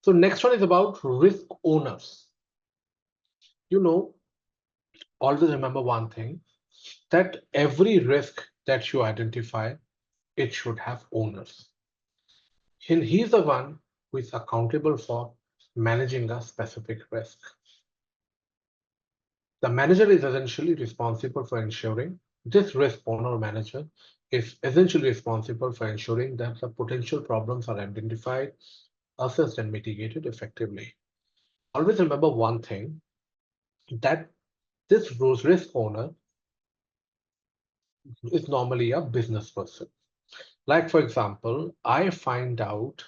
So next one is about risk owners. You know, always remember one thing, that every risk that you identify, it should have owners. And he's the one who is accountable for managing a specific risk. The manager is essentially responsible for ensuring this risk owner or manager is essentially responsible for ensuring that the potential problems are identified, assessed, and mitigated effectively. Always remember one thing, that this risk owner is normally a business person. Like, for example, I find out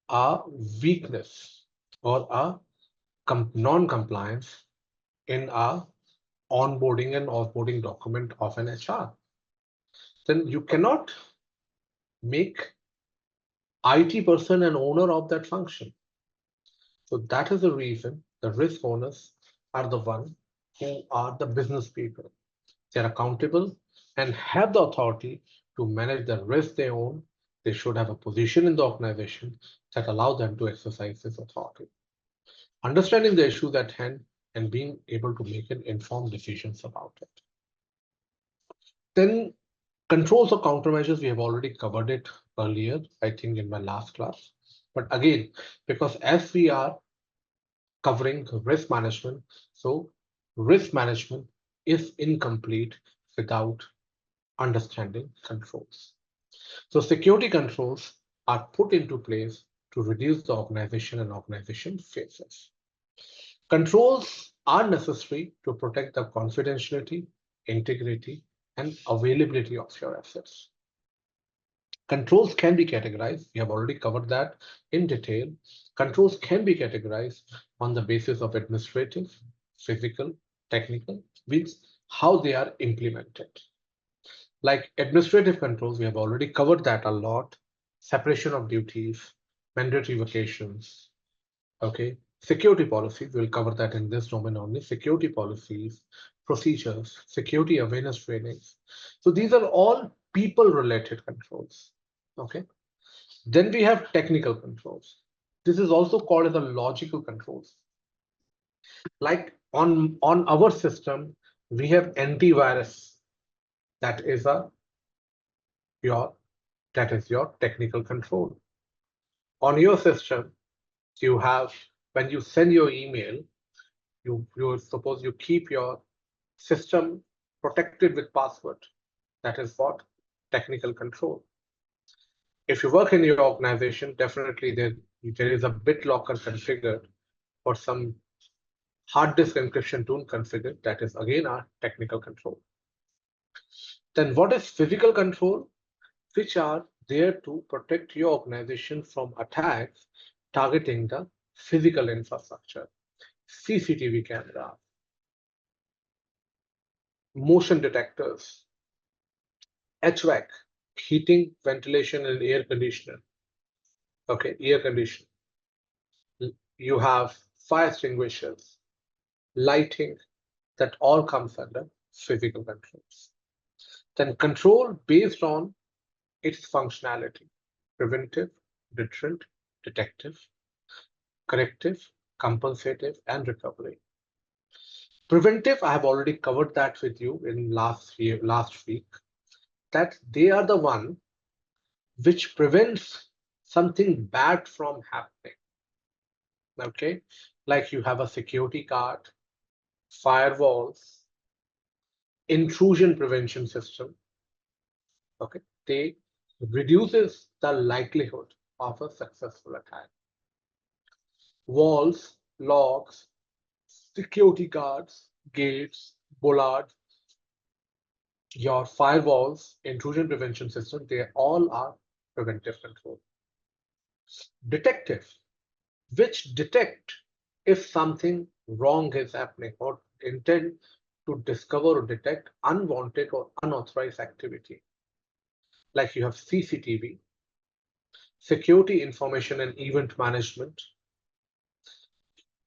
a weakness or a non-compliance in a onboarding and offboarding document of an HR. Then you cannot make IT person an owner of that function. So that is the reason the risk owners are the one who are the business people. They're accountable and have the authority to manage the risk they own. They should have a position in the organization that allows them to exercise this authority. Understanding the issues at hand and being able to make an informed decisions about it. Then controls or countermeasures, we have already covered it earlier, I think in my last class. But again, because as we are covering risk management, so risk management is incomplete without understanding controls. So security controls are put into place to reduce the organization and organization faces. Controls are necessary to protect the confidentiality, integrity, and availability of your assets. Controls can be categorized. We have already covered that in detail. Controls can be categorized on the basis of administrative, physical, technical, means how they are implemented. Like administrative controls, we have already covered that a lot. Separation of duties, mandatory vacations, okay. Security policies, we'll cover that in this domain only. Security policies, procedures, security awareness trainings. So these are all people-related controls, okay. Then we have technical controls. This is also called as the logical controls. Like on our system, we have antivirus. That is your your technical control. On your system, you have, when you send your email, you suppose you keep your system protected with password. That is what technical control. If you work in your organization, definitely there is a BitLocker configured or some hard disk encryption tool configured. That is again our technical control. Then what is physical control? Which are there to protect your organization from attacks targeting the physical infrastructure. CCTV camera, motion detectors, HVAC, heating, ventilation, and air conditioner. Okay, air conditioner. You have fire extinguishers, lighting, that all comes under physical controls. Then control based on its functionality: preventive, deterrent, detective, corrective, compensative, and recovery. Preventive, I have already covered that with you in last week, that they are the one which prevents something bad from happening. Okay, like you have a security guard, firewalls, intrusion prevention system. Okay, they reduces the likelihood of a successful attack. Walls, locks, security guards, gates, bollards, your firewalls, intrusion prevention system, they all are preventive control. Detective, which detect if something wrong is happening or intend to discover or detect unwanted or unauthorized activity. Like you have CCTV, security information and event management.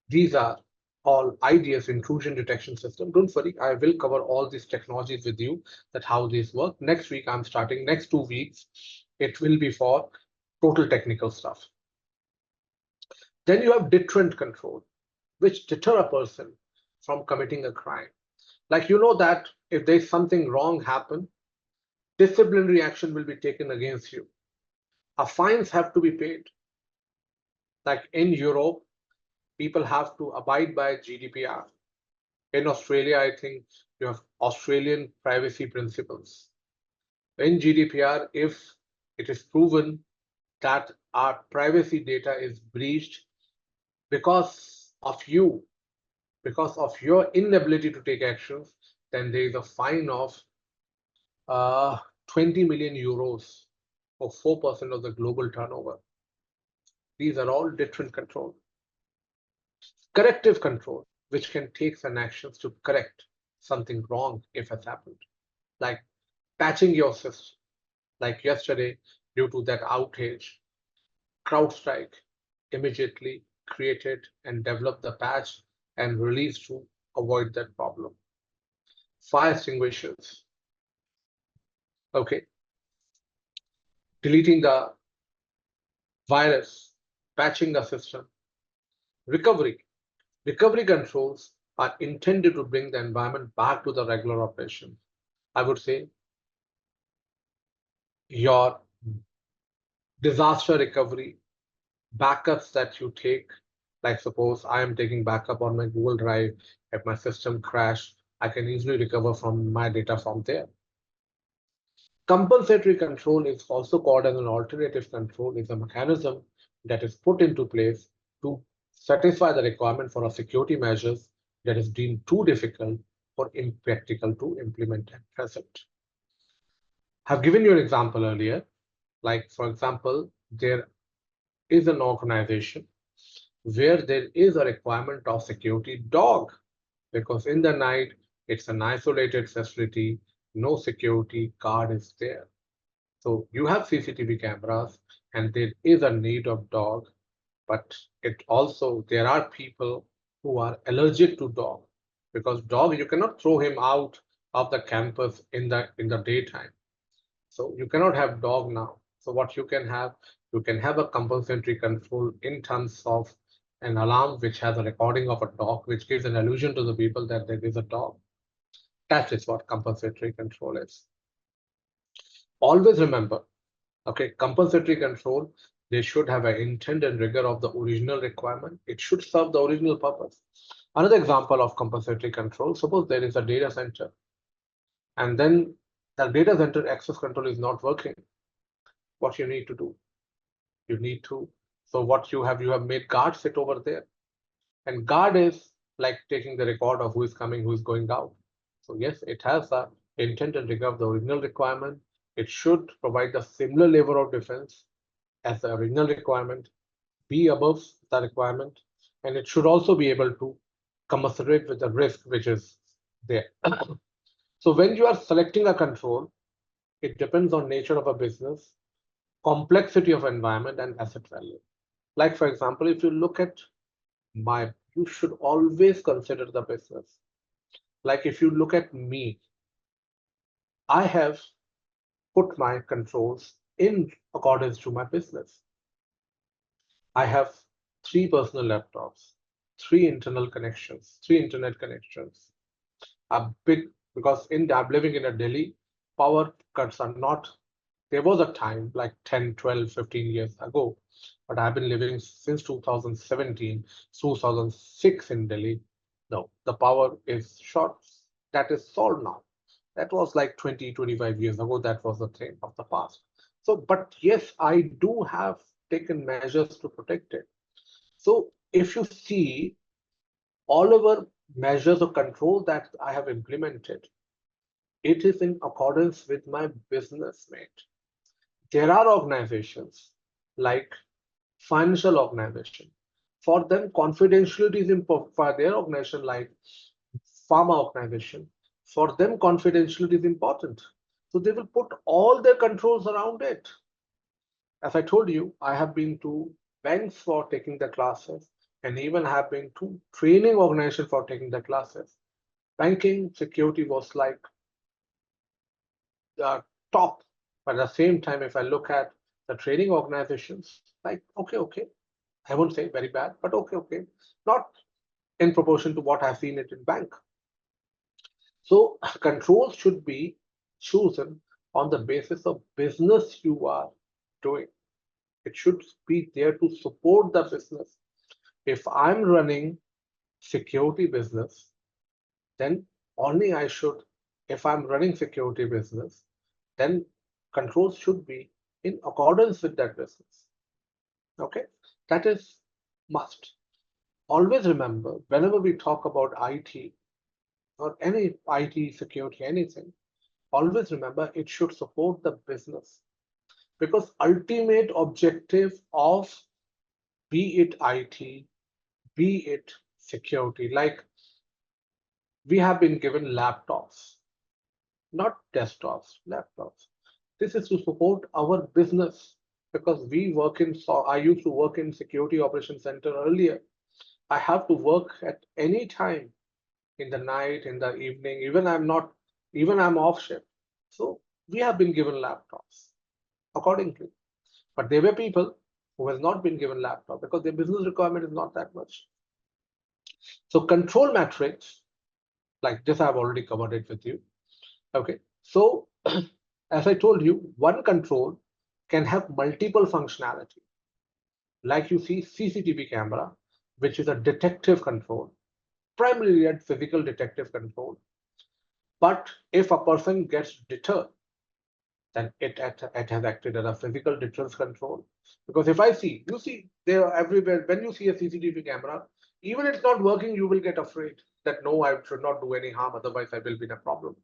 These are all IDS, intrusion detection system. Don't worry, I will cover all these technologies with you, that how these work. Next week, I'm starting, next 2 weeks, it will be for total technical stuff. Then you have deterrent control, which deter a person from committing a crime. Like you know that if there's something wrong happen, disciplinary action will be taken against you. Fines have to be paid. Like in Europe, people have to abide by GDPR. In Australia, I think you have Australian privacy principles. In GDPR, if it is proven that our privacy data is breached because of you, because of your inability to take actions, then there is a fine of uh, 20 million euros or 4% of the global turnover. These are all deterrent control. Corrective control, which can take some actions to correct something wrong if it's happened, like patching your system. Like yesterday, due to that outage, CrowdStrike immediately created and developed the patch and released to avoid that problem. Fire extinguishers, okay, deleting the virus, patching the system, recovery. Recovery controls are intended to bring the environment back to the regular operation. I would say your disaster recovery, backups that you take, like suppose I am taking backup on my Google Drive, if my system crashed, I can easily recover from my data from there. Compensatory control is also called as an alternative control, is a mechanism that is put into place to satisfy the requirement for a security measures that is deemed too difficult or impractical to implement at present. I've given you an example earlier, like for example, there is an organization where there is a requirement of security dog, because in the night it's an isolated facility, no security guard is there. So you have CCTV cameras and there is a need of dog, but it also there are people who are allergic to dog, because dog you cannot throw him out of the campus in the daytime. So you cannot have dog now. So what you can have a compensatory control in terms of an alarm which has a recording of a dog, which gives an illusion to the people that there is a dog. That is what compensatory control is. Always remember, okay, compensatory control, they should have an intent and rigor of the original requirement. It should serve the original purpose. Another example of compensatory control, suppose there is a data center and then the data center access control is not working. What you need to do? You need to, so what you have made guard sit over there. And guard is like taking the record of who is coming, who is going out. So yes, it has the intent and rigor of the original requirement. It should provide the similar level of defense as the original requirement, be above the requirement, and it should also be able to commensurate with the risk which is there. So when you are selecting a control, it depends on nature of a business, complexity of environment, and asset value. Like for example, if you look at you should always consider the business. Like if you look at me, I have put my controls in accordance to my business. I have three personal laptops, three internal connections, three internet connections. A big, because I'm living in a Delhi, power cuts are not, there was a time like 10, 12, 15 years ago, but I've been living since 2017, 2006 in Delhi. No, the power is short. That is solved now. That was like 20, 25 years ago. That was the thing of the past. So, but yes, I do have taken measures to protect it. So if you see all our measures of control that I have implemented, it is in accordance with my business mate. There are organizations like financial organization. For them, confidentiality is important. For their organization like pharma organization, for them, confidentiality is important. So they will put all their controls around it. As I told you, I have been to banks for taking the classes and even have been to training organization for taking the classes. Banking security was like the top. But at the same time, if I look at the training organizations, like, okay, I won't say very bad, but okay. Not in proportion to what I've seen it in bank. So controls should be chosen on the basis of business you are doing. It should be there to support the business. If I'm running security business, then only I should, if I'm running security business, then controls should be in accordance with that business. Okay, that is must. Always remember, whenever we talk about IT or any IT security, anything, always remember it should support the business, because ultimate objective of be it IT, be it security, like we have been given laptops, not desktops, laptops. This is to support our business, because we work in, so I used to work in security operations center earlier. I have to work at any time in the night, in the evening, even I'm off shift. So we have been given laptops accordingly. But there were people who has not been given laptop because their business requirement is not that much. So control metrics, like this, I've already covered it with you. Okay. So as I told you, one control can have multiple functionality. Like you see CCTV camera, which is a detective control, primarily a physical detective control. But if a person gets deterred, then it has acted as a physical deterrence control. Because if I see, you see, they are everywhere. When you see a CCTV camera, even it's not working, you will get afraid that no, I should not do any harm, otherwise I will be in a problem.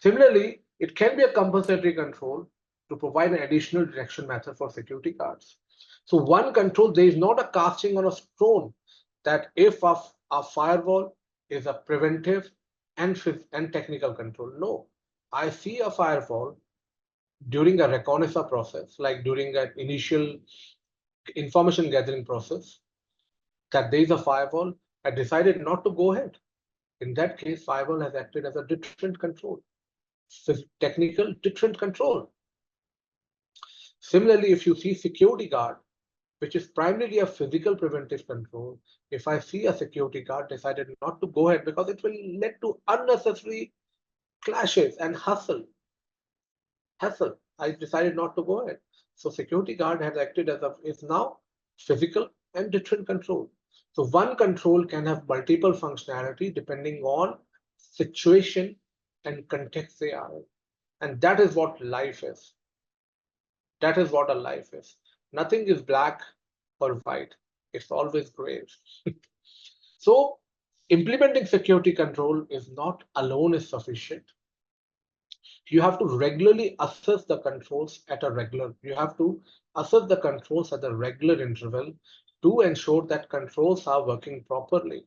Similarly, it can be a compensatory control to provide an additional detection method for security guards. So one control, there is not a casting on a stone that if a firewall is a preventive and technical control. No, I see a firewall during a reconnaissance process, like during an initial information gathering process, that there is a firewall, I decided not to go ahead. In that case, firewall has acted as a deterrent control, technical deterrent control. Similarly, if you see security guard, which is primarily a physical preventive control, if I see a security guard decided not to go ahead because it will lead to unnecessary clashes and hassle. I decided not to go ahead. So security guard has acted as a is now physical and deterrent control. So one control can have multiple functionality depending on situation and context they are in. And that is what life is. That is what a life is. Nothing is black or white. It's always gray. So implementing security control is not alone is sufficient. You have to regularly assess the controls at a regular, you have to assess the controls at a regular interval to ensure that controls are working properly.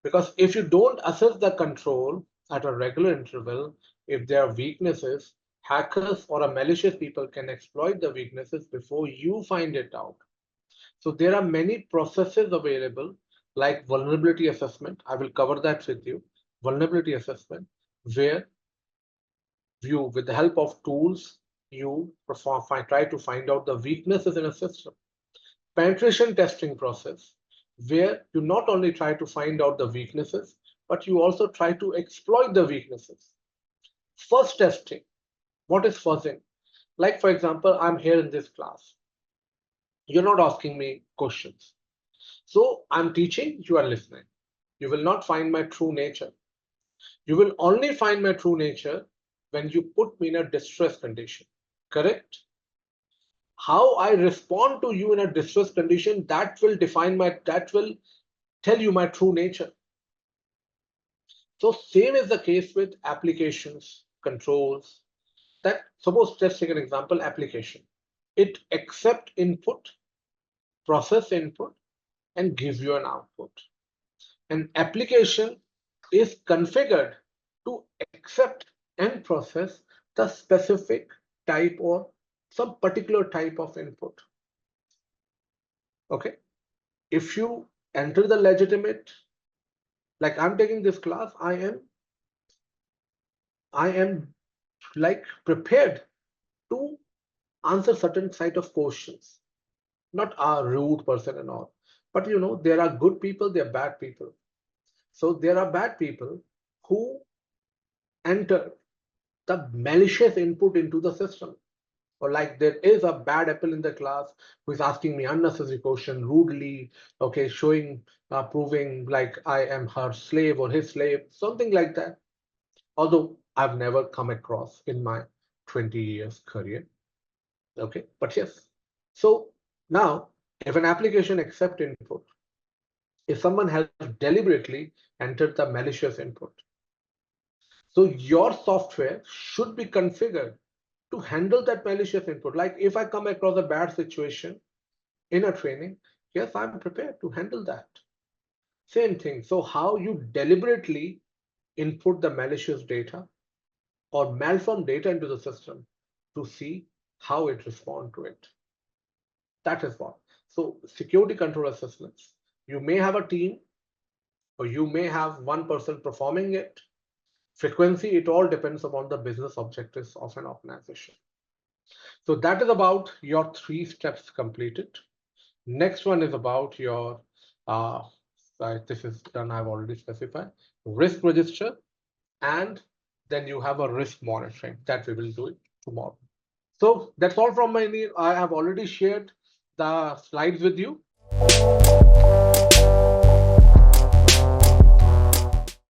Because if you don't assess the control at a regular interval, if there are weaknesses, hackers or a malicious people can exploit the weaknesses before you find it out. So there are many processes available, like vulnerability assessment. I will cover that with you. Vulnerability assessment, where you, with the help of tools, you try to find out the weaknesses in a system. Penetration testing process, where you not only try to find out the weaknesses, but you also try to exploit the weaknesses. Fuzz testing. What is fuzzing? Like, for example, I'm here in this class. You're not asking me questions. So I'm teaching, you are listening. You will not find my true nature. You will only find my true nature when you put me in a distress condition. Correct? How I respond to you in a distress condition, that will that will tell you my true nature. So same is the case with applications, controls. That suppose, let's take an example, application. It accept input, process input, and gives you an output. An application is configured to accept and process the specific type or some particular type of input. Okay. If you enter the legitimate, like I'm taking this class, I am like prepared to answer certain set of questions. not a rude person and all. But there are good people, there are bad people. So there are bad people who enter the malicious input into the system. Or like there is a bad apple in the class who is asking me unnecessary question rudely, okay, showing, proving like I am her slave or his slave, something like that. Although I've never come across in my 20 years career. Okay, but yes. So now, if an application accept input, if someone has deliberately entered the malicious input, so your software should be configured to handle that malicious input. Like if I come across a bad situation in a training, yes, I'm prepared to handle that. Same thing. So how you deliberately input the malicious data or malform data into the system to see how it responds to it. That is what. So security control assessments. You may have a team or you may have one person performing it. Frequency, it all depends upon the business objectives of an organization. So that is about your 3 steps completed. Next one is about your, uh, this is done, I've already specified, risk register, and then you have a risk monitoring that we will do it tomorrow. So that's all from my end. I have already shared the slides with you.